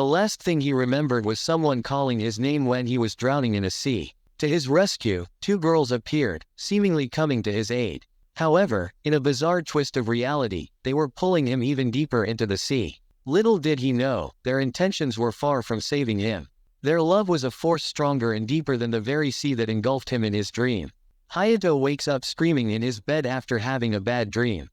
The last thing he remembered was someone calling his name when he was drowning in a sea. To his rescue, two girls appeared, seemingly coming to his aid. However, in a bizarre twist of reality, they were pulling him even deeper into the sea. Little did he know, their intentions were far from saving him. Their love was a force stronger and deeper than the very sea that engulfed him in his dream. Hayato wakes up screaming in his bed after having a bad dream.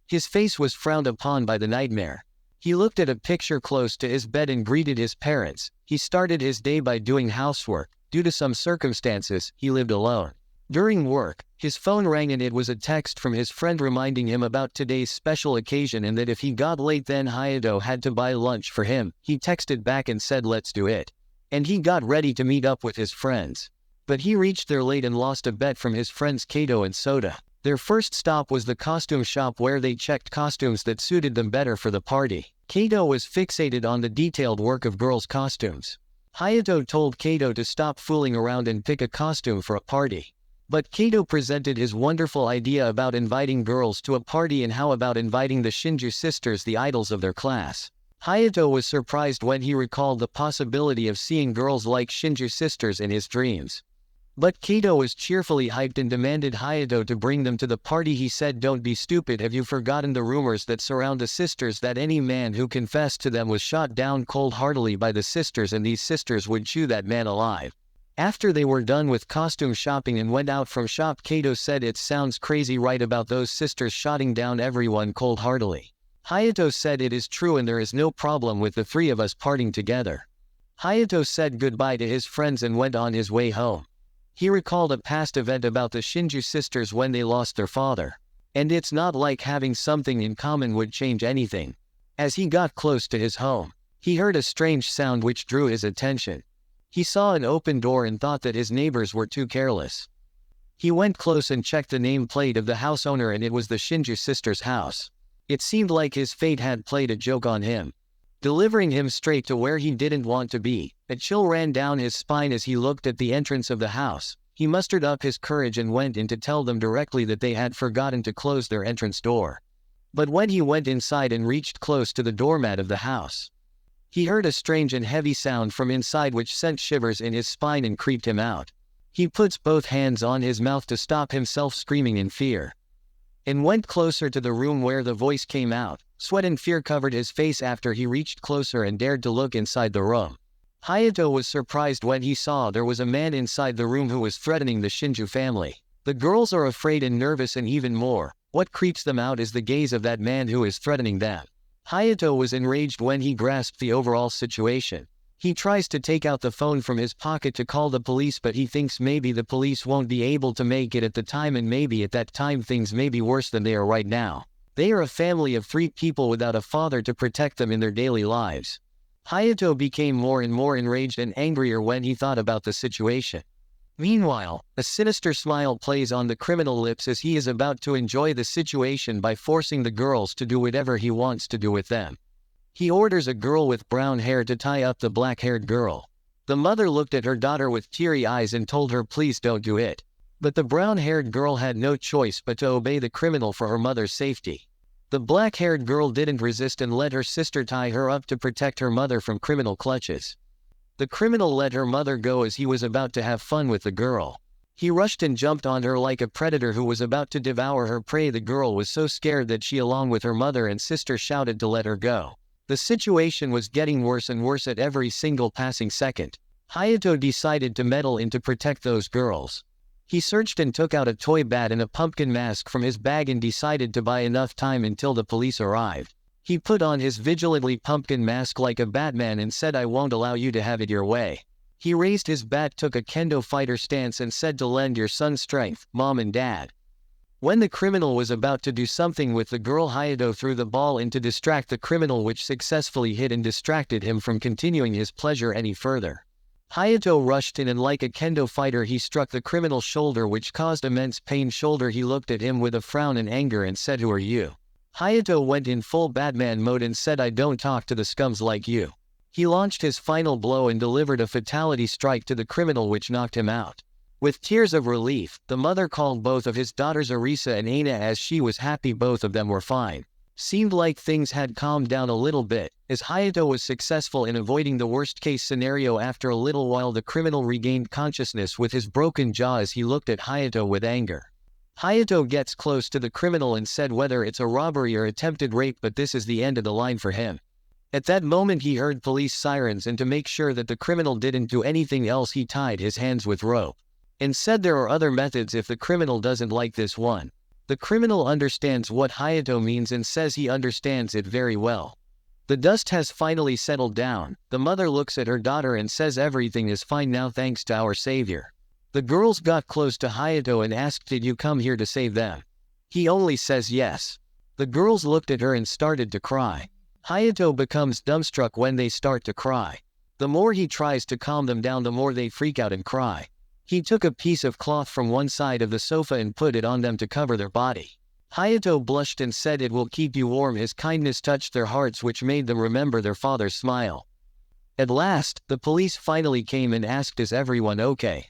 His face was frowned upon by the nightmare. He looked at a picture close to his bed and greeted his parents. He started his day by doing housework. Due to some circumstances, he lived alone. During work, his phone rang and it was a text from his friend reminding him about today's special occasion and that if he got late then Hayato had to buy lunch for him. He texted back and said let's do it. And he got ready to meet up with his friends. But he reached there late and lost a bet from his friends Kato and Soda. Their first stop was the costume shop where they checked costumes that suited them better for the party. Kato was fixated on the detailed work of girls' costumes. Hayato told Kato to stop fooling around and pick a costume for a party. But Kato presented his wonderful idea about inviting girls to a party and how about inviting the Shinju sisters, the idols of their class. Hayato was surprised when he recalled the possibility of seeing girls like Shinju sisters in his dreams. But Kato was cheerfully hyped and demanded Hayato to bring them to the party. He said, "Don't be stupid, have you forgotten the rumors that surround the sisters, that any man who confessed to them was shot down cold-heartedly by the sisters and these sisters would chew that man alive." After they were done with costume shopping and went out from shop, Kato said, "It sounds crazy, right, about those sisters shotting down everyone cold-heartedly?" Hayato said, "It is true and there is no problem with the three of us partying together." Hayato said goodbye to his friends and went on his way home. He recalled a past event about the Shinju sisters when they lost their father. And it's not like having something in common would change anything. As he got close to his home, he heard a strange sound which drew his attention. He saw an open door and thought that his neighbors were too careless. He went close and checked the nameplate of the house owner and it was the Shinju sisters' house. It seemed like his fate had played a joke on him, delivering him straight to where he didn't want to be. A chill ran down his spine as he looked at the entrance of the house. He mustered up his courage and went in to tell them directly that they had forgotten to close their entrance door. But when he went inside and reached close to the doormat of the house, he heard a strange and heavy sound from inside which sent shivers in his spine and creeped him out. He puts both hands on his mouth to stop himself screaming in fear, and went closer to the room where the voice came out. Sweat and fear covered his face after he reached closer and dared to look inside the room. Hayato was surprised when he saw there was a man inside the room who was threatening the Shinju family. The girls are afraid and nervous, and even more, what creeps them out is the gaze of that man who is threatening them. Hayato was enraged when he grasped the overall situation. He tries to take out the phone from his pocket to call the police, but he thinks maybe the police won't be able to make it at the time, and maybe at that time things may be worse than they are right now. They are a family of 3 people without a father to protect them in their daily lives. Hayato became more and more enraged and angrier when he thought about the situation. Meanwhile, a sinister smile plays on the criminal lips as he is about to enjoy the situation by forcing the girls to do whatever he wants to do with them. He orders a girl with brown hair to tie up the black-haired girl. The mother looked at her daughter with teary eyes and told her, "Please don't do it." But the brown-haired girl had no choice but to obey the criminal for her mother's safety. The black-haired girl didn't resist and let her sister tie her up to protect her mother from criminal clutches. The criminal let her mother go as he was about to have fun with the girl. He rushed and jumped on her like a predator who was about to devour her prey. The girl was so scared that she, along with her mother and sister, shouted to let her go. The situation was getting worse and worse at every single passing second. Hayato decided to meddle in to protect those girls. He searched and took out a toy bat and a pumpkin mask from his bag and decided to buy enough time until the police arrived. He put on his vigilantly pumpkin mask like a Batman and said, "I won't allow you to have it your way." He raised his bat, took a kendo fighter stance and said to lend your son strength, Mom and Dad. When the criminal was about to do something with the girl, Hayato threw the ball in to distract the criminal, which successfully hit and distracted him from continuing his pleasure any further. Hayato rushed in and like a kendo fighter he struck the criminal's shoulder, which caused immense pain. He looked at him with a frown and anger and said, "Who are you?" Hayato went in full Batman mode and said, "I don't talk to the scums like you." He launched his final blow and delivered a fatality strike to the criminal, which knocked him out. With tears of relief, the mother called both of his daughters Arisa and Aina as she was happy both of them were fine. Seemed like things had calmed down a little bit, as Hayato was successful in avoiding the worst-case scenario. After a little while, the criminal regained consciousness with his broken jaw as he looked at Hayato with anger. Hayato gets close to the criminal and said whether it's a robbery or attempted rape, but this is the end of the line for him. At that moment he heard police sirens, and to make sure that the criminal didn't do anything else, he tied his hands with rope and said there are other methods if the criminal doesn't like this one. The criminal understands what Hayato means and says he understands it very well. The dust has finally settled down. The mother looks at her daughter and says everything is fine now thanks to our savior. The girls got close to Hayato and asked, did you come here to save them? He only says yes. The girls looked at her and started to cry. Hayato becomes dumbstruck when they start to cry. The more he tries to calm them down, the more they freak out and cry. He took a piece of cloth from one side of the sofa and put it on them to cover their body. Hayato blushed and said it will keep you warm. His kindness touched their hearts, which made them remember their father's smile. At last, the police finally came and asked, is everyone okay?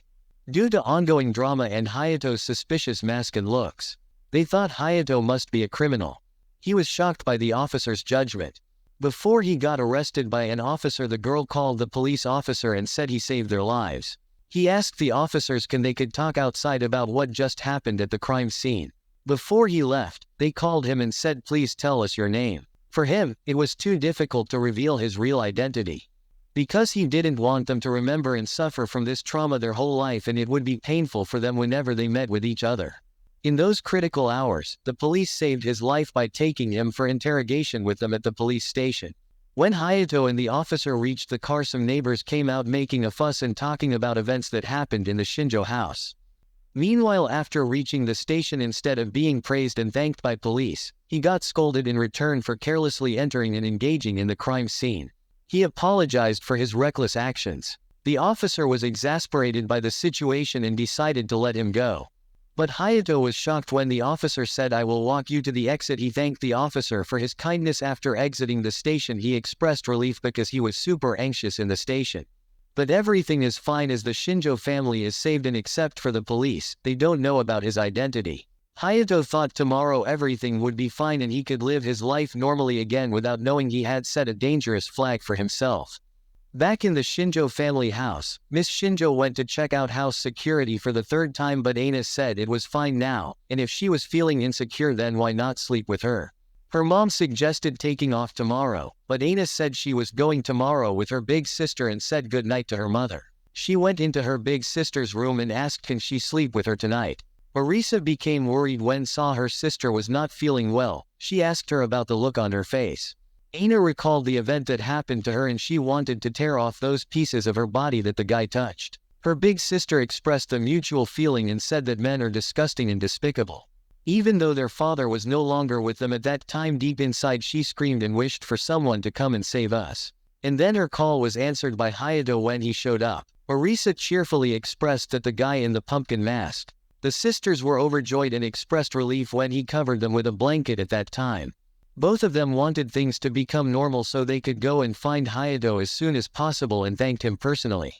Due to ongoing drama and Hayato's suspicious mask and looks, they thought Hayato must be a criminal. He was shocked by the officer's judgment. Before he got arrested by an officer, the girl called the police officer and said he saved their lives. He asked the officers they could talk outside about what just happened at the crime scene. Before he left, they called him and said, please tell us your name. For him, it was too difficult to reveal his real identity, because he didn't want them to remember and suffer from this trauma their whole life, and it would be painful for them whenever they met with each other. In those critical hours, the police saved his life by taking him for interrogation with them at the police station. When Hayato and the officer reached the car, some neighbors came out making a fuss and talking about events that happened in the Shinjo house. Meanwhile, after reaching the station, instead of being praised and thanked by police, he got scolded in return for carelessly entering and engaging in the crime scene. He apologized for his reckless actions. The officer was exasperated by the situation and decided to let him go. But Hayato was shocked when the officer said, I will walk you to the exit. He thanked the officer for his kindness. After exiting the station, he expressed relief because he was super anxious in the station. But everything is fine as the Shinjo family is saved, and except for the police, they don't know about his identity. Hayato thought tomorrow everything would be fine and he could live his life normally again without knowing he had set a dangerous flag for himself. Back in the Shinjo family house, Miss Shinjo went to check out house security for the third time, but Aina said it was fine now, and if she was feeling insecure then why not sleep with her. Her mom suggested taking off tomorrow, but Aina said she was going tomorrow with her big sister and said good night to her mother. She went into her big sister's room and asked can she sleep with her tonight. Marisa became worried when saw her sister was not feeling well. She asked her about the look on her face. Aina recalled the event that happened to her and she wanted to tear off those pieces of her body that the guy touched. Her big sister expressed a mutual feeling and said that men are disgusting and despicable. Even though their father was no longer with them at that time, deep inside she screamed and wished for someone to come and save us. And then her call was answered by Hayato when he showed up. Marisa cheerfully expressed that the guy in the pumpkin mask. The sisters were overjoyed and expressed relief when he covered them with a blanket at that time. Both of them wanted things to become normal so they could go and find Hayato as soon as possible and thanked him personally.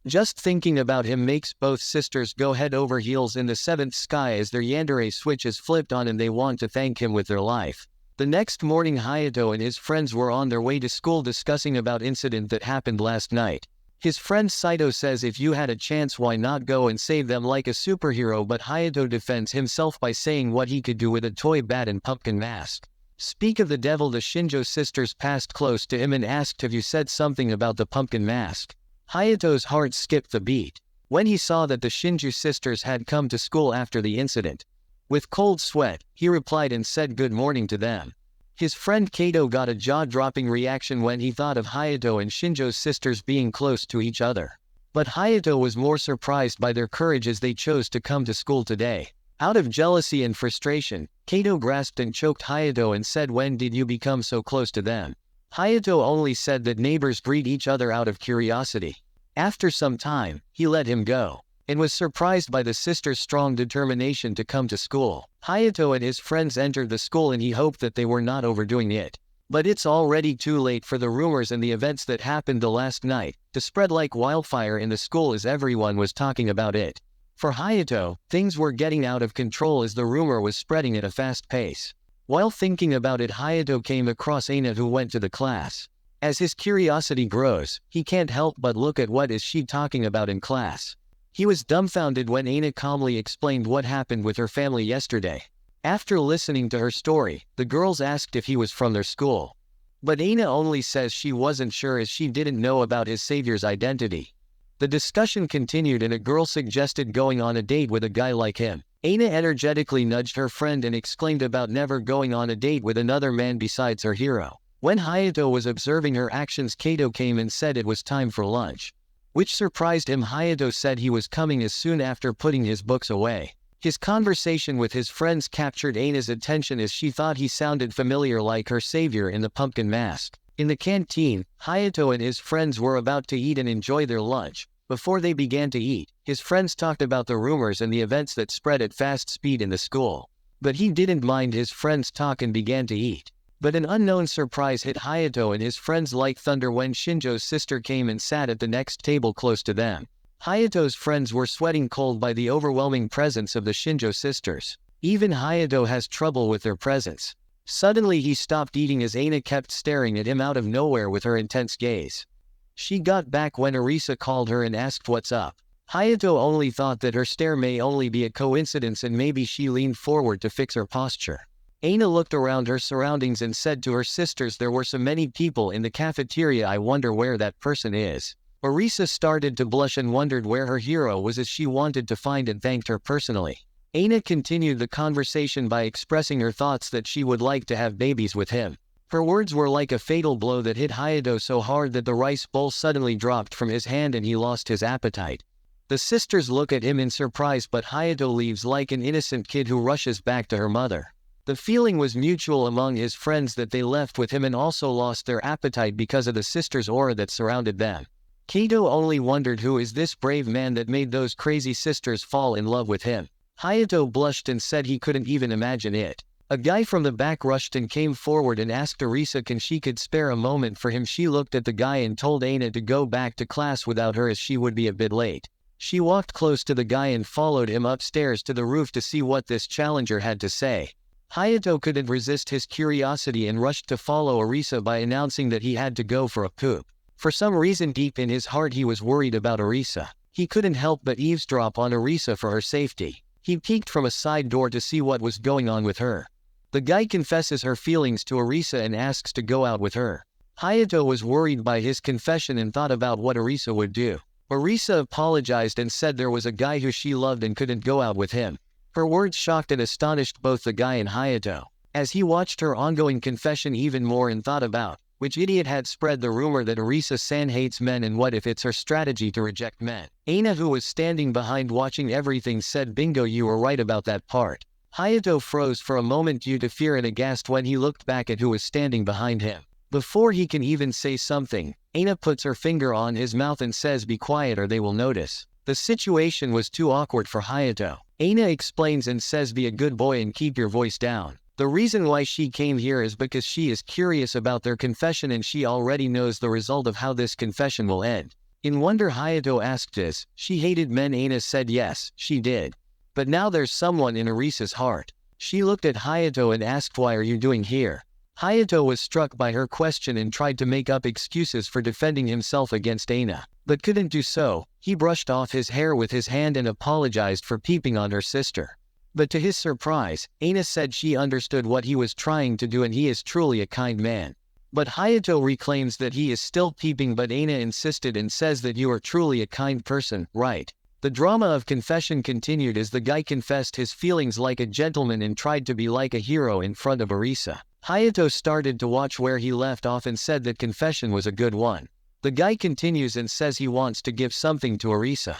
Just thinking about him makes both sisters go head over heels in the seventh sky as their Yandere switch is flipped on and they want to thank him with their life. The next morning, Hayato and his friends were on their way to school discussing about incident that happened last night. His friend Saito says if you had a chance why not go and save them like a superhero, but Hayato defends himself by saying what he could do with a toy bat and pumpkin mask. Speak of the devil, the Shinjo sisters passed close to him and asked have you said something about the pumpkin mask? Hayato's heart skipped a beat when he saw that the Shinjo sisters had come to school after the incident. With cold sweat, he replied and said good morning to them. His friend Kato got a jaw-dropping reaction when he thought of Hayato and Shinjo's sisters being close to each other. But Hayato was more surprised by their courage as they chose to come to school today. Out of jealousy and frustration, Kato grasped and choked Hayato and said when did you become so close to them? Hayato only said that neighbors greet each other out of curiosity. After some time, he let him go, and was surprised by the sisters' strong determination to come to school. Hayato and his friends entered the school and he hoped that they were not overdoing it. But it's already too late for the rumors and the events that happened the last night to spread like wildfire in the school as everyone was talking about it. For Hayato, things were getting out of control as the rumor was spreading at a fast pace. While thinking about it, Hayato came across Aina, who went to the class. As his curiosity grows, he can't help but look at what is she talking about in class. He was dumbfounded when Aina calmly explained what happened with her family yesterday. After listening to her story, the girls asked if he was from their school. But Aina only says she wasn't sure as she didn't know about his savior's identity. The discussion continued and a girl suggested going on a date with a guy like him. Aina energetically nudged her friend and exclaimed about never going on a date with another man besides her hero. When Hayato was observing her actions, Kato came and said it was time for lunch, which surprised him. Hayato said he was coming as soon after putting his books away. His conversation with his friends captured Aina's attention as she thought he sounded familiar, like her savior in the pumpkin mask. In the canteen, Hayato and his friends were about to eat and enjoy their lunch. Before they began to eat, his friends talked about the rumors and the events that spread at fast speed in the school. But he didn't mind his friends' talk and began to eat. But an unknown surprise hit Hayato and his friends like thunder when Shinjo's sister came and sat at the next table close to them. Hayato's friends were sweating cold by the overwhelming presence of the Shinjo sisters. Even Hayato has trouble with their presence. Suddenly he stopped eating as Aina kept staring at him out of nowhere with her intense gaze. She got back when Arisa called her and asked what's up. Hayato only thought that her stare may only be a coincidence and maybe she leaned forward to fix her posture. Aina looked around her surroundings and said to her sisters, there were so many people in the cafeteria, I wonder where that person is. Arisa started to blush and wondered where her hero was as she wanted to find and thanked her personally. Aina continued the conversation by expressing her thoughts that she would like to have babies with him. Her words were like a fatal blow that hit Hayato so hard that the rice bowl suddenly dropped from his hand and he lost his appetite. The sisters look at him in surprise, but Hayato leaves like an innocent kid who rushes back to her mother. The feeling was mutual among his friends that they left with him and also lost their appetite because of the sisters' aura that surrounded them. Kato only wondered who is this brave man that made those crazy sisters fall in love with him. Hayato blushed and said he couldn't even imagine it. A guy from the back rushed and came forward and asked Arisa can she could spare a moment for him. She looked at the guy and told Aina to go back to class without her as she would be a bit late. She walked close to the guy and followed him upstairs to the roof to see what this challenger had to say. Hayato couldn't resist his curiosity and rushed to follow Arisa by announcing that he had to go for a poop. For some reason deep in his heart he was worried about Arisa. He couldn't help but eavesdrop on Arisa for her safety. He peeked from a side door to see what was going on with her. The guy confesses her feelings to Arisa and asks to go out with her. Hayato was worried by his confession and thought about what Arisa would do. Arisa apologized and said there was a guy who she loved and couldn't go out with him. Her words shocked and astonished both the guy and Hayato. As he watched her ongoing confession even more and thought about which idiot had spread the rumor that Arisa-san hates men and what if it's her strategy to reject men. Aina, who was standing behind watching everything, said, "Bingo, you were right about that part." Hayato froze for a moment due to fear and aghast when he looked back at who was standing behind him. Before he can even say something, Aina puts her finger on his mouth and says, "Be quiet or they will notice." The situation was too awkward for Hayato. Aina explains and says, "Be a good boy and keep your voice down." The reason why she came here is because she is curious about their confession and she already knows the result of how this confession will end. In wonder, Hayato asked this. She hated men. Aina said yes, she did. But now there's someone in Arisa's heart. She looked at Hayato and asked, "Why are you doing here?" Hayato was struck by her question and tried to make up excuses for defending himself against Aina, but couldn't do so. He brushed off his hair with his hand and apologized for peeping on her sister. But to his surprise, Aina said she understood what he was trying to do and he is truly a kind man. But Hayato reclaims that he is still peeping, but Aina insisted and says that you are truly a kind person, right? The drama of confession continued as the guy confessed his feelings like a gentleman and tried to be like a hero in front of Arisa. Hayato started to watch where he left off and said that confession was a good one. The guy continues and says he wants to give something to Arisa.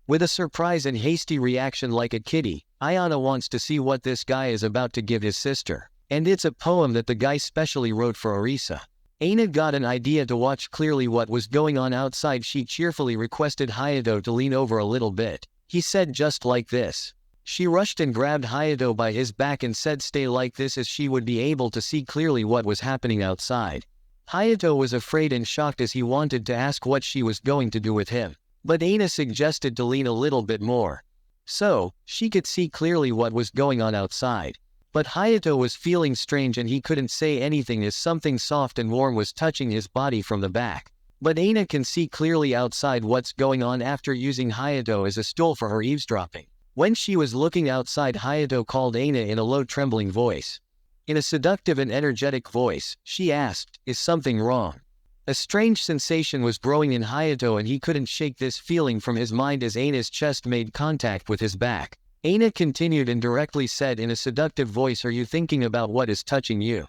With a surprise and hasty reaction like a kitty, Ayana wants to see what this guy is about to give his sister. And it's a poem that the guy specially wrote for Arisa. Aina got an idea to watch clearly what was going on outside. She cheerfully requested Hayato to lean over a little bit. He said, "Just like this." She rushed and grabbed Hayato by his back and said, "Stay like this," as she would be able to see clearly what was happening outside. Hayato was afraid and shocked as he wanted to ask what she was going to do with him. But Aina suggested to lean a little bit more, so she could see clearly what was going on outside. But Hayato was feeling strange and he couldn't say anything as something soft and warm was touching his body from the back. But Aina can see clearly outside what's going on after using Hayato as a stool for her eavesdropping. When she was looking outside, Hayato called Aina in a low trembling voice. In a seductive and energetic voice, she asked, "Is something wrong?" A strange sensation was growing in Hayato and he couldn't shake this feeling from his mind as Aina's chest made contact with his back. Aina continued and directly said in a seductive voice, "Are you thinking about what is touching you?"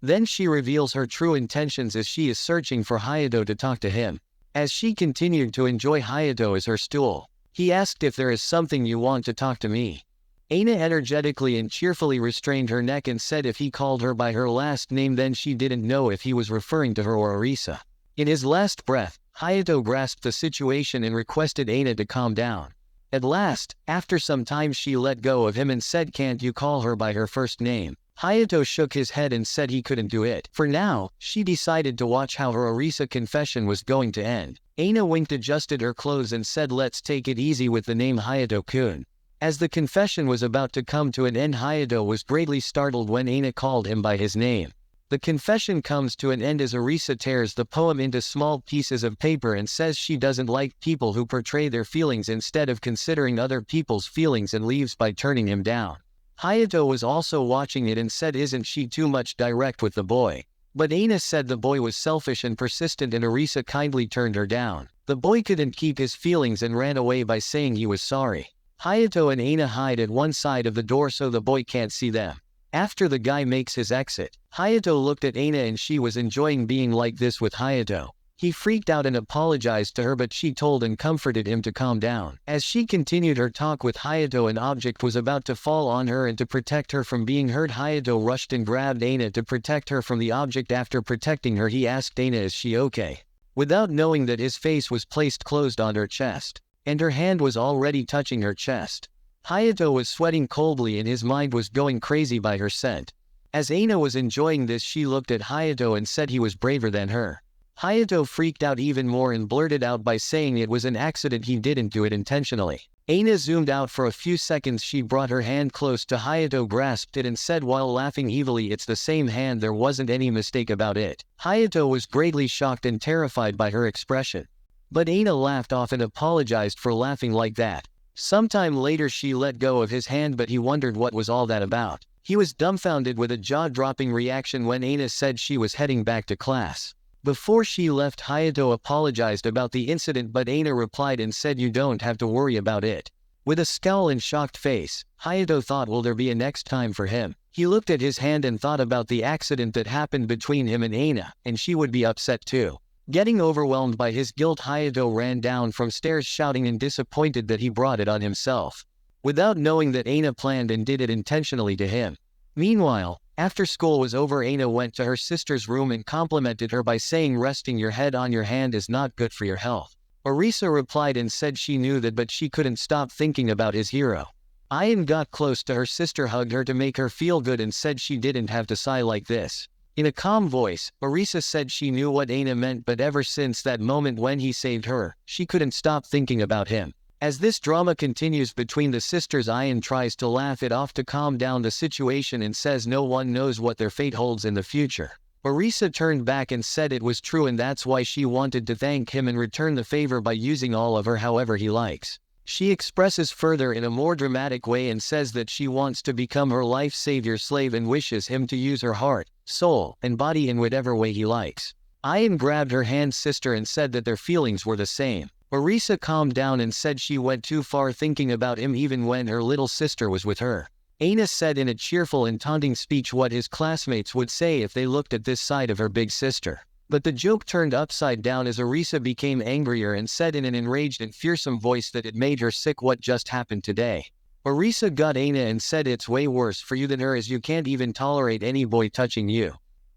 Then she reveals her true intentions as she is searching for Hayato to talk to him. As she continued to enjoy Hayato as her stool, he asked, "If there is something you want to talk to me." Aina energetically and cheerfully restrained her neck and said if he called her by her last name then she didn't know if he was referring to her or Arisa. In his last breath, Hayato grasped the situation and requested Aina to calm down. At last, after some time she let go of him and said, "Can't you call her by her first name?" Hayato shook his head and said he couldn't do it. For now, she decided to watch how her Arisa confession was going to end. Aina winked, adjusted her clothes and said, "Let's take it easy with the name Hayato-kun." As the confession was about to come to an end, Hayato was greatly startled when Aina called him by his name. The confession comes to an end as Arisa tears the poem into small pieces of paper and says she doesn't like people who portray their feelings instead of considering other people's feelings and leaves by turning him down. Hayato was also watching it and said, "Isn't she too much direct with the boy?" But Aina said the boy was selfish and persistent and Arisa kindly turned her down. The boy couldn't keep his feelings and ran away by saying he was sorry. Hayato and Aina hide at one side of the door so the boy can't see them. After the guy makes his exit, Hayato looked at Aina and she was enjoying being like this with Hayato. He freaked out and apologized to her but she told and comforted him to calm down. As she continued her talk with Hayato, an object was about to fall on her and to protect her from being hurt Hayato rushed and grabbed Aina to protect her from the object. After protecting her he asked Aina, "Is she okay?" Without knowing that his face was placed closed on her chest, and her hand was already touching her chest. Hayato was sweating coldly and his mind was going crazy by her scent. As Aina was enjoying this she looked at Hayato and said he was braver than her. Hayato freaked out even more and blurted out by saying it was an accident, he didn't do it intentionally. Aina zoomed out for a few seconds. She brought her hand close to Hayato, grasped it and said while laughing evilly, "It's the same hand, there wasn't any mistake about it." Hayato was greatly shocked and terrified by her expression. But Aina laughed off and apologized for laughing like that. Sometime later she let go of his hand but he wondered what was all that about. He was dumbfounded with a jaw-dropping reaction when Aina said she was heading back to class. Before she left, Hayato apologized about the incident but Aina replied and said, "You don't have to worry about it." With a scowl and shocked face, Hayato thought, will there be a next time for him? He looked at his hand and thought about the accident that happened between him and Aina, and she would be upset too. Getting overwhelmed by his guilt, Hayato ran down from stairs shouting and disappointed that he brought it on himself, without knowing that Aina planned and did it intentionally to him. Meanwhile, after school was over, Aina went to her sister's room and complimented her by saying resting your head on your hand is not good for your health. Arisa replied and said she knew that but she couldn't stop thinking about his hero. Ayan got close to her sister, hugged her to make her feel good and said she didn't have to sigh like this. In a calm voice, Arisa said she knew what Aina meant but ever since that moment when he saved her, she couldn't stop thinking about him. As this drama continues between the sisters, Ayan tries to laugh it off to calm down the situation and says no one knows what their fate holds in the future. Arisa turned back and said it was true and that's why she wanted to thank him and return the favor by using all of her however he likes. She expresses further in a more dramatic way and says that she wants to become her life's savior slave and wishes him to use her heart, soul, and body in whatever way he likes. Ayan grabbed her hand sister and said that their feelings were the same. Arisa calmed down and said she went too far thinking about him even when her little sister was with her. Aina said in a cheerful and taunting speech what his classmates would say if they looked at this side of her big sister. But the joke turned upside down as Arisa became angrier and said in an enraged and fearsome voice that it made her sick what just happened today. Arisa got Aina and said it's way worse for you than her as you can't even tolerate any boy touching you.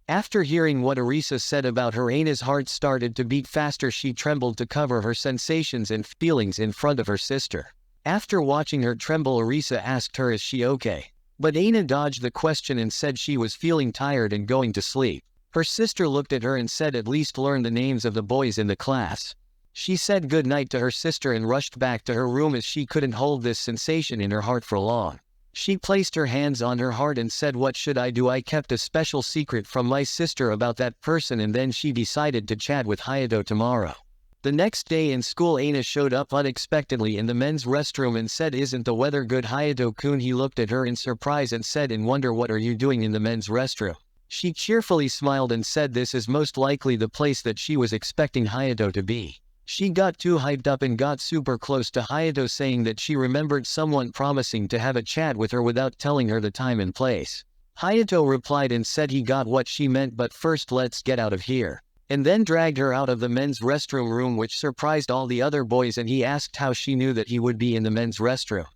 After hearing what Arisa said about her, Aina's heart started to beat faster. She trembled to cover her sensations and feelings in front of her sister. After watching her tremble, Arisa asked her is she okay. But Aina dodged the question and said she was feeling tired and going to sleep. Her sister looked at her and said at least learn the names of the boys in the class. She said good night to her sister and rushed back to her room as she couldn't hold this sensation in her heart for long. She placed her hands on her heart and said, what should I do? I kept a special secret from my sister about that person, and then she decided to chat with Hayato tomorrow. The next day in school, Aina showed up unexpectedly in the men's restroom and said, isn't the weather good, Hayato-kun? He looked at her in surprise and said in wonder, what are you doing in the men's restroom? She cheerfully smiled and said this is most likely the place that she was expecting Hayato to be. She got too hyped up and got super close to Hayato, saying that she remembered someone promising to have a chat with her without telling her the time and place. Hayato replied and said he got what she meant, but first let's get out of here. And then dragged her out of the men's restroom room, which surprised all the other boys, and he asked how she knew that he would be in the men's restroom.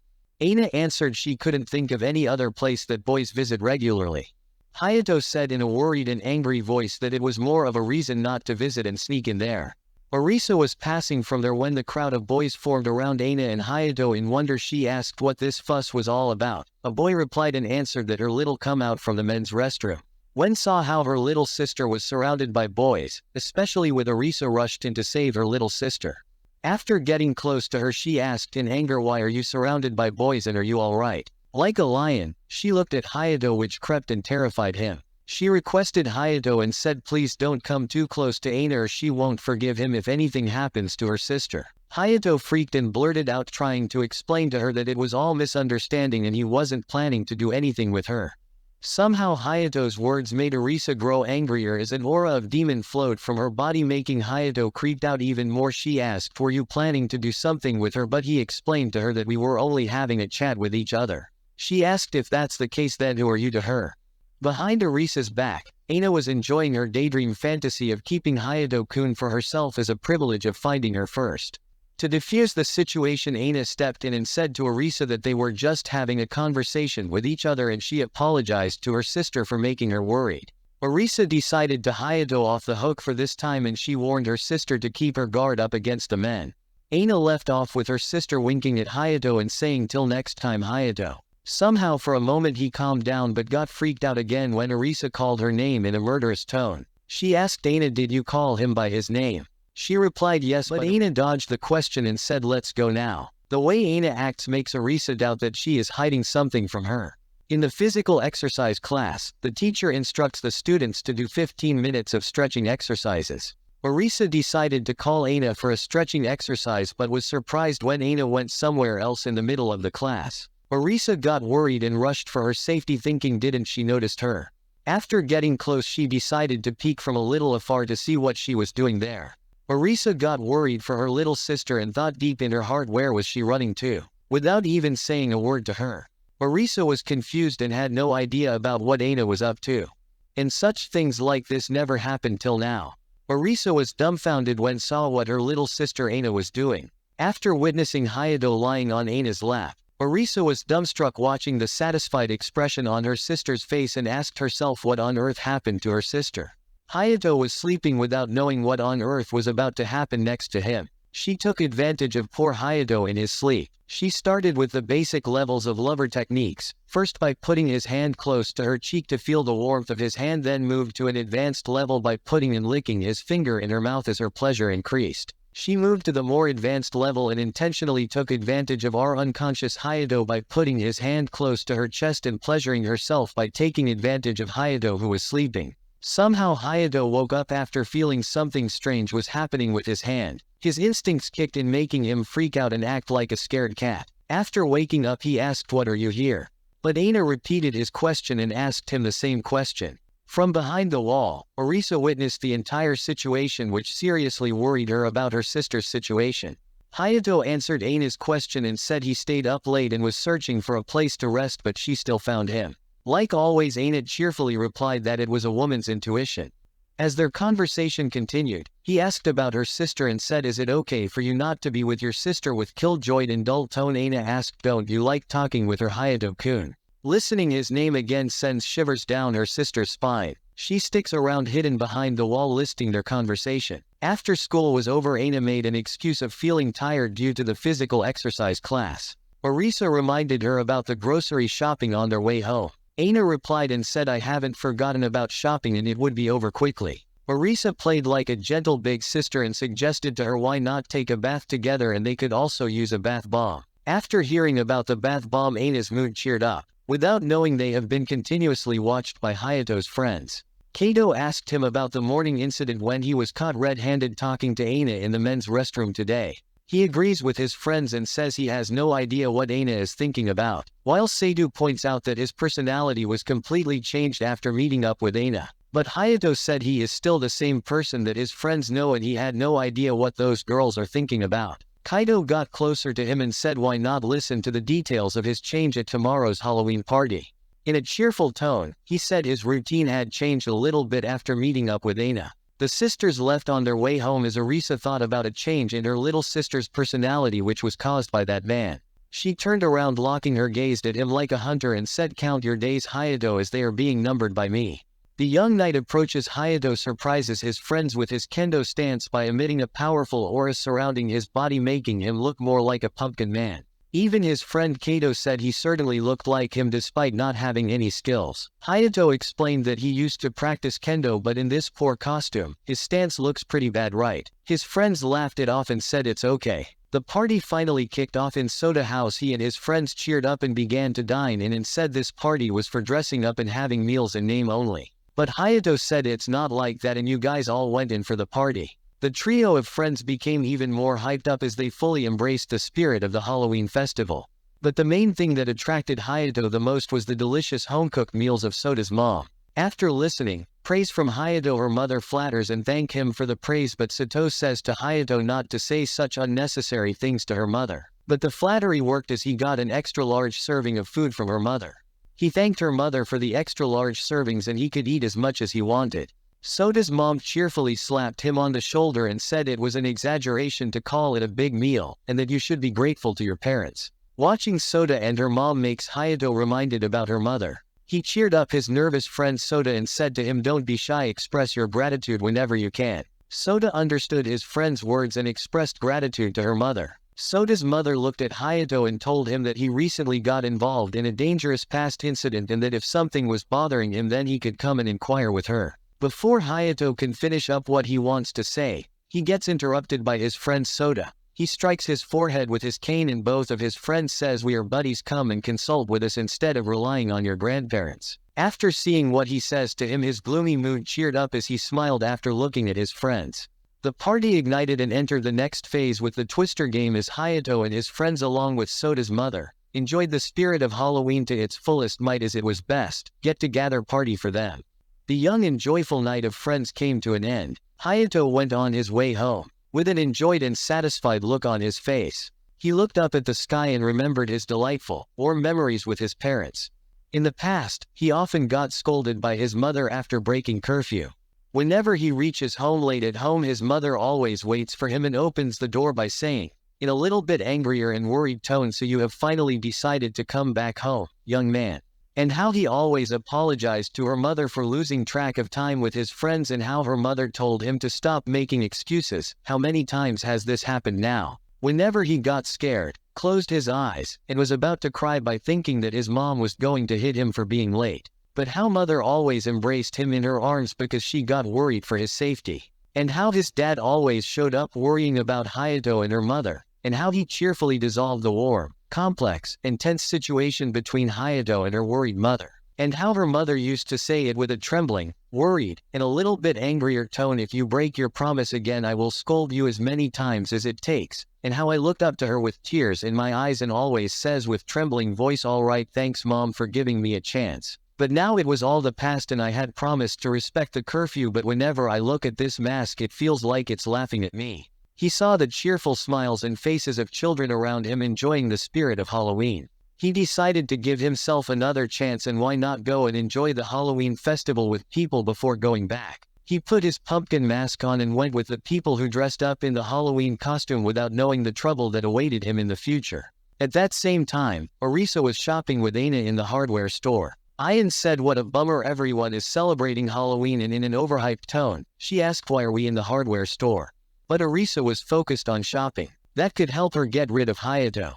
Aina answered she couldn't think of any other place that boys visit regularly. Hayato said in a worried and angry voice that it was more of a reason not to visit and sneak in there. Arisa was passing from there when the crowd of boys formed around Aina and Hayato in wonder. She asked what this fuss was all about. A boy replied and answered that her little come out from the men's restroom. When saw how her little sister was surrounded by boys, especially with Arisa, rushed in to save her little sister. After getting close to her, she asked in anger, why are you surrounded by boys and are you alright? Like a lion, she looked at Hayato, which crept and terrified him. She requested Hayato and said please don't come too close to Aina or she won't forgive him if anything happens to her sister. Hayato freaked and blurted out, trying to explain to her that it was all misunderstanding and he wasn't planning to do anything with her. Somehow Hayato's words made Arisa grow angrier as an aura of demon flowed from her body, making Hayato creeped out even more. She asked, were you planning to do something with her? But he explained to her that we were only having a chat with each other. She asked, if that's the case then who are you to her? Behind Arisa's back, Aina was enjoying her daydream fantasy of keeping Hayato-kun for herself as a privilege of finding her first. To defuse the situation, Aina stepped in and said to Arisa that they were just having a conversation with each other and she apologized to her sister for making her worried. Arisa decided to Hayato off the hook for this time and she warned her sister to keep her guard up against the men. Aina left off with her sister winking at Hayato and saying till next time, Hayato. Somehow for a moment he calmed down but got freaked out again when Arisa called her name in a murderous tone. She asked Aina, did you call him by his name? She replied yes, but Aina dodged the question and said let's go now. The way Aina acts makes Arisa doubt that she is hiding something from her. In the physical exercise class, the teacher instructs the students to do 15 minutes of stretching exercises. Arisa decided to call Aina for a stretching exercise but was surprised when Aina went somewhere else in the middle of the class. Arisa got worried and rushed for her safety, thinking didn't she noticed her. After getting close, she decided to peek from a little afar to see what she was doing there. Arisa got worried for her little sister and thought deep in her heart, where was she running to? Without even saying a word to her. Arisa was confused and had no idea about what Aina was up to. And such things like this never happened till now. Arisa was dumbfounded when saw what her little sister Aina was doing. After witnessing Hayato lying on Aina's lap, Arisa was dumbstruck watching the satisfied expression on her sister's face and asked herself what on earth happened to her sister. Hayato was sleeping without knowing what on earth was about to happen next to him. She took advantage of poor Hayato in his sleep. She started with the basic levels of lover techniques, first by putting his hand close to her cheek to feel the warmth of his hand, then moved to an advanced level by putting and licking his finger in her mouth as her pleasure increased. She moved to the more advanced level and intentionally took advantage of our unconscious Hayato by putting his hand close to her chest and pleasuring herself by taking advantage of Hayato who was sleeping. Somehow Hayato woke up after feeling something strange was happening with his hand. His instincts kicked in, making him freak out and act like a scared cat. After waking up, he asked, "What are you here?" But Aina repeated his question and asked him the same question. From behind the wall, Arisa witnessed the entire situation, which seriously worried her about her sister's situation. Hayato answered Aina's question and said he stayed up late and was searching for a place to rest, but she still found him. Like always, Aina cheerfully replied that it was a woman's intuition. As their conversation continued, he asked about her sister and said, "Is it okay for you not to be with your sister?" With killjoy and dull tone, Aina asked, "Don't you like talking with her, Hayato-kun?" Listening his name again sends shivers down her sister's spine. She sticks around hidden behind the wall listening their conversation. After school was over, Aina made an excuse of feeling tired due to the physical exercise class. Arisa reminded her about the grocery shopping on their way home. Aina replied and said, "I haven't forgotten about shopping and it would be over quickly." Arisa played like a gentle big sister and suggested to her why not take a bath together and they could also use a bath bomb. After hearing about the bath bomb, Aina's mood cheered up, without knowing they have been continuously watched by Hayato's friends. Kato asked him about the morning incident when he was caught red-handed talking to Aina in the men's restroom today. He agrees with his friends and says he has no idea what Aina is thinking about, while Seidu points out that his personality was completely changed after meeting up with Aina. But Hayato said he is still the same person that his friends know and he had no idea what those girls are thinking about. Kaido got closer to him and said why not listen to the details of his change at tomorrow's Halloween party. In a cheerful tone, he said his routine had changed a little bit after meeting up with Aina. The sisters left on their way home as Arisa thought about a change in her little sister's personality which was caused by that man. She turned around, locking her gaze at him like a hunter, and said, "Count your days, Hayato, as they are being numbered by me." The young knight approaches Hayato, surprises his friends with his kendo stance by emitting a powerful aura surrounding his body, making him look more like a pumpkin man. Even his friend Kato said he certainly looked like him despite not having any skills. Hayato explained that he used to practice kendo, but in this poor costume, his stance looks pretty bad, right? His friends laughed it off and said it's okay. The party finally kicked off in Soda House. He and his friends cheered up and began to dine in and said this party was for dressing up and having meals in name only. But Hayato said it's not like that and you guys all went in for the party. The trio of friends became even more hyped up as they fully embraced the spirit of the Halloween festival. But the main thing that attracted Hayato the most was the delicious home-cooked meals of Soda's mom. After listening, praise from Hayato, her mother flatters and thank him for the praise, but Sato says to Hayato not to say such unnecessary things to her mother. But the flattery worked as he got an extra-large serving of food from her mother. He thanked her mother for the extra-large servings and he could eat as much as he wanted. Soda's mom cheerfully slapped him on the shoulder and said it was an exaggeration to call it a big meal, and that you should be grateful to your parents. Watching Soda and her mom makes Hayato reminded about her mother. He cheered up his nervous friend Soda and said to him, "Don't be shy, express your gratitude whenever you can." Soda understood his friend's words and expressed gratitude to her mother. Soda's mother looked at Hayato and told him that he recently got involved in a dangerous past incident and that if something was bothering him then he could come and inquire with her. Before Hayato can finish up what he wants to say, he gets interrupted by his friend Soda. He strikes his forehead with his cane and both of his friends says, "We are buddies, come and consult with us instead of relying on your grandparents." After seeing what he says to him, his gloomy mood cheered up as he smiled after looking at his friends. The party ignited and entered the next phase with the Twister game as Hayato and his friends along with Soda's mother enjoyed the spirit of Halloween to its fullest might as it was best get-together party for them. The young and joyful night of friends came to an end. Hayato went on his way home, with an enjoyed and satisfied look on his face. He looked up at the sky and remembered his delightful, warm memories with his parents. In the past, he often got scolded by his mother after breaking curfew. Whenever he reaches home late at home, his mother always waits for him and opens the door by saying, in a little bit angrier and worried tone, "So you have finally decided to come back home, young man." And how he always apologized to her mother for losing track of time with his friends and how her mother told him to stop making excuses. How many times has this happened now? Whenever he got scared, closed his eyes, and was about to cry by thinking that his mom was going to hit him for being late. But how mother always embraced him in her arms because she got worried for his safety. And how his dad always showed up worrying about Hayato and her mother, and how he cheerfully dissolved the warm, complex, and tense situation between Hayato and her worried mother. And how her mother used to say it with a trembling, worried, and a little bit angrier tone, "If you break your promise again I will scold you as many times as it takes." And how I looked up to her with tears in my eyes and always says with trembling voice, "All right, thanks mom for giving me a chance. But now it was all the past and I had promised to respect the curfew, but whenever I look at this mask it feels like it's laughing at me." He saw the cheerful smiles and faces of children around him enjoying the spirit of Halloween. He decided to give himself another chance, and why not go and enjoy the Halloween festival with people before going back. He put his pumpkin mask on and went with the people who dressed up in the Halloween costume without knowing the trouble that awaited him in the future. At that same time, Orisa was shopping with Aina in the hardware store. Ayan said, "What a bummer, everyone is celebrating Halloween," and in an overhyped tone, she asked, "Why are we in the hardware store?" But Arisa was focused on shopping. That could help her get rid of Hayato.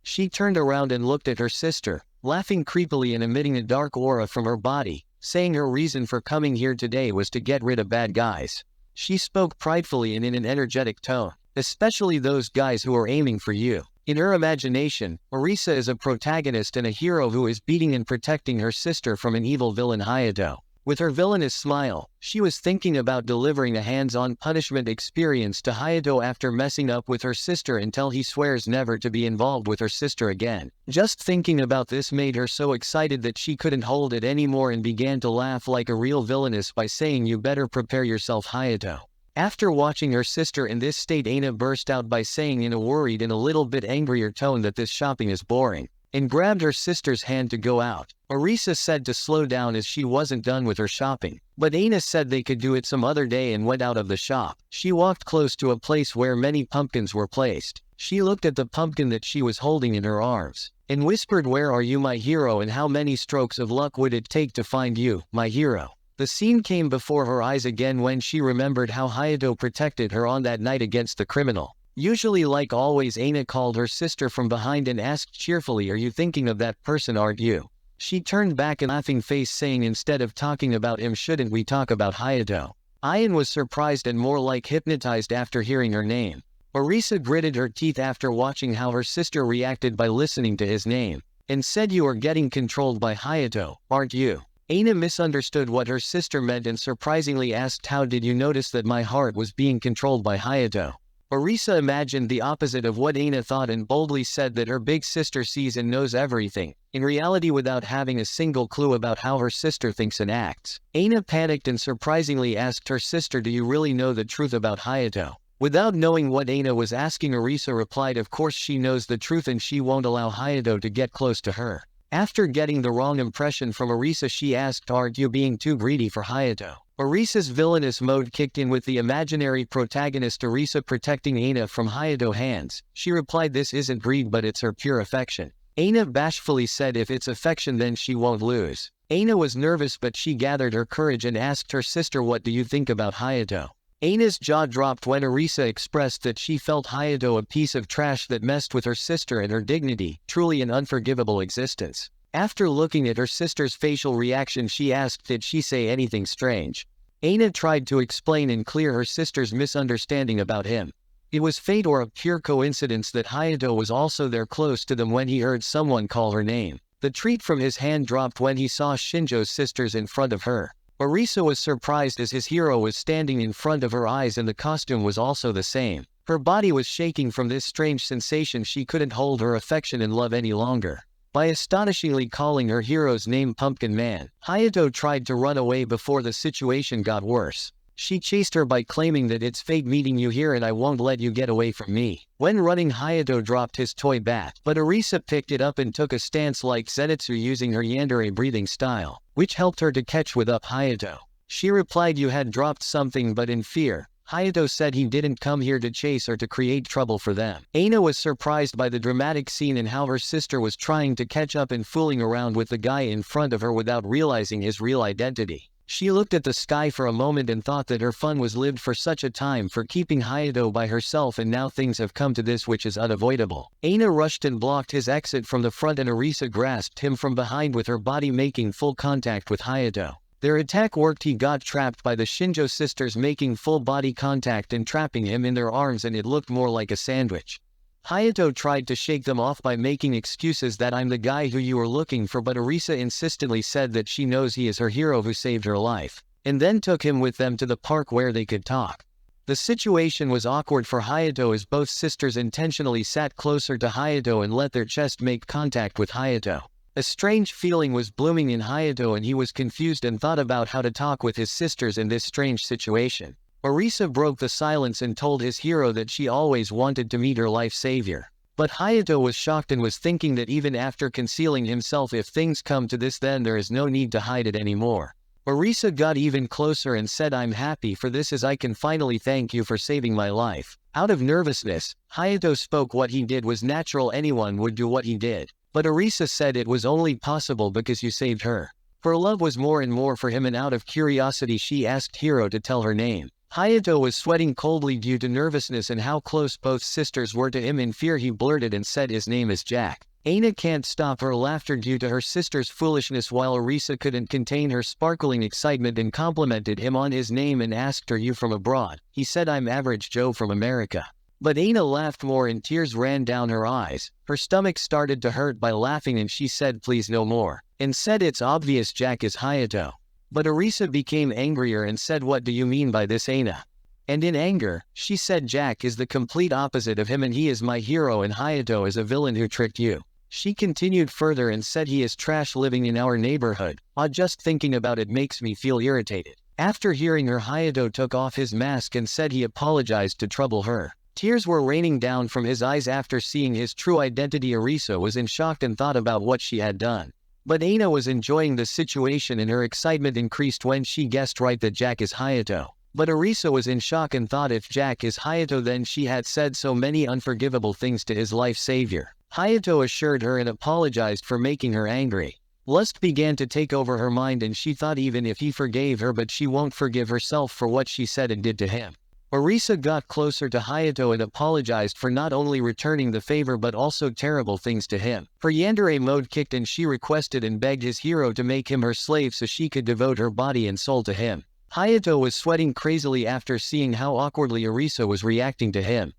She turned around and looked at her sister, laughing creepily and emitting a dark aura from her body, saying her reason for coming here today was to get rid of bad guys. She spoke pridefully and in an energetic tone. "Especially those guys who are aiming for you." In her imagination, Orisa is a protagonist and a hero who is beating and protecting her sister from an evil villain Hayato. With her villainous smile, she was thinking about delivering a hands-on punishment experience to Hayato after messing up with her sister until he swears never to be involved with her sister again. Just thinking about this made her so excited that she couldn't hold it anymore and began to laugh like a real villainess by saying, "You better prepare yourself, Hayato." After watching her sister in this state, Aina burst out by saying in a worried and a little bit angrier tone that this shopping is boring, and grabbed her sister's hand to go out. Orisa said to slow down as she wasn't done with her shopping, but Aina said they could do it some other day and went out of the shop. She walked close to a place where many pumpkins were placed. She looked at the pumpkin that she was holding in her arms, and whispered, "Where are you, my hero, and how many strokes of luck would it take to find you, my hero?" The scene came before her eyes again when she remembered how Hayato protected her on that night against the criminal. Usually, like always, Aina called her sister from behind and asked cheerfully, "Are you thinking of that person, aren't you?" She turned back a laughing face saying, "Instead of talking about him, shouldn't we talk about Hayato?" Ayan was surprised and more like hypnotized after hearing her name. Orisa gritted her teeth after watching how her sister reacted by listening to his name, and said, "You are getting controlled by Hayato, aren't you?" Aina misunderstood what her sister meant and surprisingly asked, "How did you notice that my heart was being controlled by Hayato?" Orisa imagined the opposite of what Aina thought and boldly said that her big sister sees and knows everything, in reality without having a single clue about how her sister thinks and acts. Aina panicked and surprisingly asked her sister, "Do you really know the truth about Hayato?" Without knowing what Aina was asking, Orisa replied, "Of course she knows the truth and she won't allow Hayato to get close to her." After getting the wrong impression from Orisa, she asked, "Aren't you being too greedy for Hayato?" Orisa's villainous mode kicked in with the imaginary protagonist Orisa protecting Aina from Hayato's hands. She replied, "This isn't greed but it's her pure affection." Aina bashfully said, "If it's affection then she won't lose." Aina was nervous but she gathered her courage and asked her sister, "What do you think about Hayato?" Aina's jaw dropped when Orisa expressed that she felt Hayato a piece of trash that messed with her sister and her dignity, truly an unforgivable existence. After looking at her sister's facial reaction, she asked, "Did she say anything strange?" Aina tried to explain and clear her sister's misunderstanding about him. It was fate or a pure coincidence that Hayato was also there close to them when he heard someone call her name. The treat from his hand dropped when he saw Shinjo's sisters in front of her. Orisa was surprised as his hero was standing in front of her eyes and the costume was also the same. Her body was shaking from this strange sensation. She couldn't hold her affection and love any longer. By astonishingly calling her hero's name Pumpkin Man, Hayato tried to run away before the situation got worse. She chased her by claiming that "It's fate meeting you here and I won't let you get away from me." When running, Hayato dropped his toy bat, but Orisa picked it up and took a stance like Zenitsu using her Yandere breathing style, which helped her to catch with up Hayato. She replied, "You had dropped something," but in fear, Hayato said he didn't come here to chase or to create trouble for them. Aina was surprised by the dramatic scene and how her sister was trying to catch up and fooling around with the guy in front of her without realizing his real identity. She looked at the sky for a moment and thought that her fun was lived for such a time for keeping Hayato by herself, and now things have come to this, which is unavoidable. Aina rushed and blocked his exit from the front and Orisa grasped him from behind with her body making full contact with Hayato. Their attack worked. He got trapped by the Shinjo sisters making full body contact and trapping him in their arms, and it looked more like a sandwich. Hayato tried to shake them off by making excuses that "I'm the guy who you were looking for," but Orisa insistently said that she knows he is her hero who saved her life, and then took him with them to the park where they could talk. The situation was awkward for Hayato as both sisters intentionally sat closer to Hayato and let their chest make contact with Hayato. A strange feeling was blooming in Hayato and he was confused and thought about how to talk with his sisters in this strange situation. Orisa broke the silence and told his hero that she always wanted to meet her life savior. But Hayato was shocked and was thinking that even after concealing himself, if things come to this then there is no need to hide it anymore. Orisa got even closer and said, "I'm happy for this as I can finally thank you for saving my life." Out of nervousness, Hayato spoke. What he did was natural, anyone would do what he did. But Orisa said it was only possible because you saved her. Her love was more and more for him, and out of curiosity she asked Hiro to tell her name. Hayato was sweating coldly due to nervousness and how close both sisters were to him. In fear he blurted and said his name is Jack. Aina can't stop her laughter due to her sister's foolishness, while Orisa couldn't contain her sparkling excitement and complimented him on his name and asked, "Are you from abroad?" He said, "I'm Average Joe from America." But Aina laughed more and tears ran down her eyes. Her stomach started to hurt by laughing and she said please no more. And said it's obvious Jack is Hayato. But Arisa became angrier and said what do you mean by this Aina? And in anger, she said Jack is the complete opposite of him and he is my hero and Hayato is a villain who tricked you. She continued further and said he is trash living in our neighborhood. Just thinking about it makes me feel irritated. After hearing her, Hayato took off his mask and said he apologized to trouble her. Tears were raining down from his eyes after seeing his true identity. Arisa was in shock and thought about what she had done. But Aina was enjoying the situation and her excitement increased when she guessed right that Jack is Hayato. But Arisa was in shock and thought if Jack is Hayato then she had said so many unforgivable things to his life savior. Hayato assured her and apologized for making her angry. Lust began to take over her mind and she thought even if he forgave her but she won't forgive herself for what she said and did to him. Arisa got closer to Hayato and apologized for not only returning the favor but also terrible things to him. Her Yandere mode kicked and she requested and begged his hero to make him her slave so she could devote her body and soul to him. Hayato was sweating crazily after seeing how awkwardly Arisa was reacting to him.